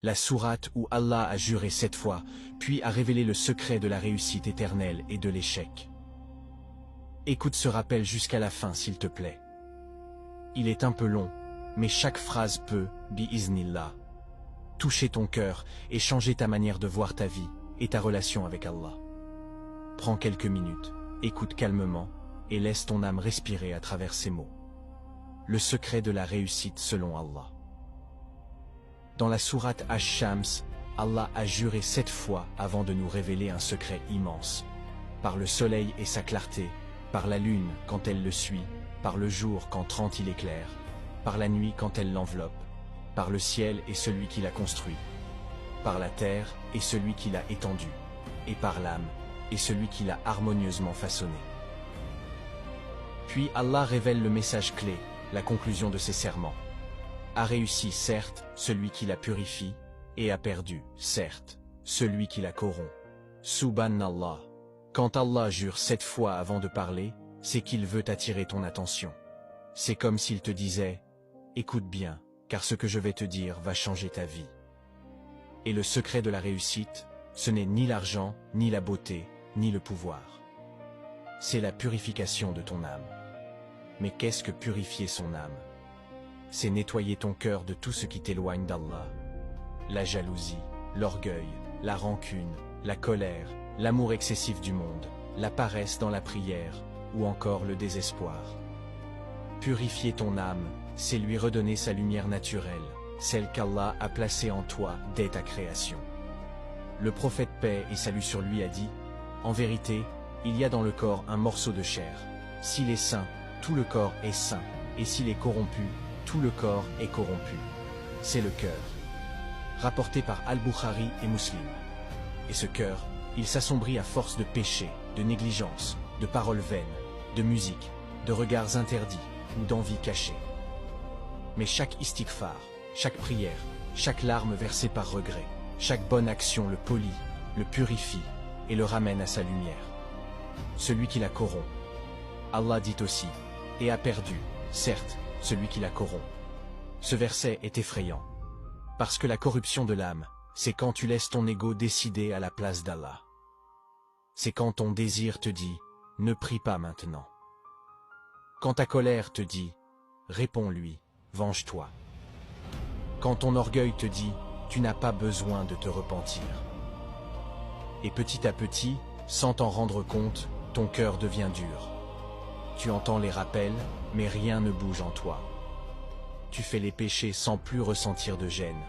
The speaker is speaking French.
La sourate où Allah a juré 7 fois, puis a révélé le secret de la réussite éternelle et de l'échec. Écoute ce rappel jusqu'à la fin s'il te plaît. Il est un peu long, mais chaque phrase peut, bi-iznillah, toucher ton cœur et changer ta manière de voir ta vie et ta relation avec Allah. Prends quelques minutes, écoute calmement, et laisse ton âme respirer à travers ces mots. Le secret de la réussite selon Allah. Dans la sourate Ash-Shams, Allah a juré 7 fois avant de nous révéler un secret immense. Par le soleil et sa clarté, par la lune quand elle le suit, par le jour quand trente il éclaire, par la nuit quand elle l'enveloppe, par le ciel et celui qui l'a construit, par la terre et celui qui l'a étendu, et par l'âme et celui qui l'a harmonieusement façonné. Puis Allah révèle le message clé, la conclusion de ses serments. A réussi, certes, celui qui la purifie, et a perdu, certes, celui qui la corrompt. Subhanallah. Quand Allah jure 7 fois avant de parler, c'est qu'il veut attirer ton attention. C'est comme s'il te disait « Écoute bien, car ce que je vais te dire va changer ta vie. » Et le secret de la réussite, ce n'est ni l'argent, ni la beauté, ni le pouvoir. C'est la purification de ton âme. Mais qu'est-ce que purifier son âme? C'est nettoyer ton cœur de tout ce qui t'éloigne d'Allah. La jalousie, l'orgueil, la rancune, la colère, l'amour excessif du monde, la paresse dans la prière, ou encore le désespoir. Purifier ton âme, c'est lui redonner sa lumière naturelle, celle qu'Allah a placée en toi dès ta création. Le prophète paix et salut sur lui a dit, « En vérité, il y a dans le corps un morceau de chair. S'il est sain, tout le corps est sain, et s'il est corrompu, tout le corps est corrompu. C'est le cœur. » Rapporté par Al-Bukhari et Muslim. Et ce cœur, il s'assombrit à force de péché, de négligence, de paroles vaines, de musique, de regards interdits ou d'envies cachées. Mais chaque istighfar, chaque prière, chaque larme versée par regret, chaque bonne action le polit, le purifie et le ramène à sa lumière. Celui qui la corrompt. Allah dit aussi, et a perdu, certes, celui qui la corrompt. Ce verset est effrayant. Parce que la corruption de l'âme, c'est quand tu laisses ton ego décider à la place d'Allah. C'est quand ton désir te dit, ne prie pas maintenant. Quand ta colère te dit, réponds-lui, venge-toi. Quand ton orgueil te dit, tu n'as pas besoin de te repentir. Et petit à petit, sans t'en rendre compte, ton cœur devient dur. Tu entends les rappels, mais rien ne bouge en toi. Tu fais les péchés sans plus ressentir de gêne.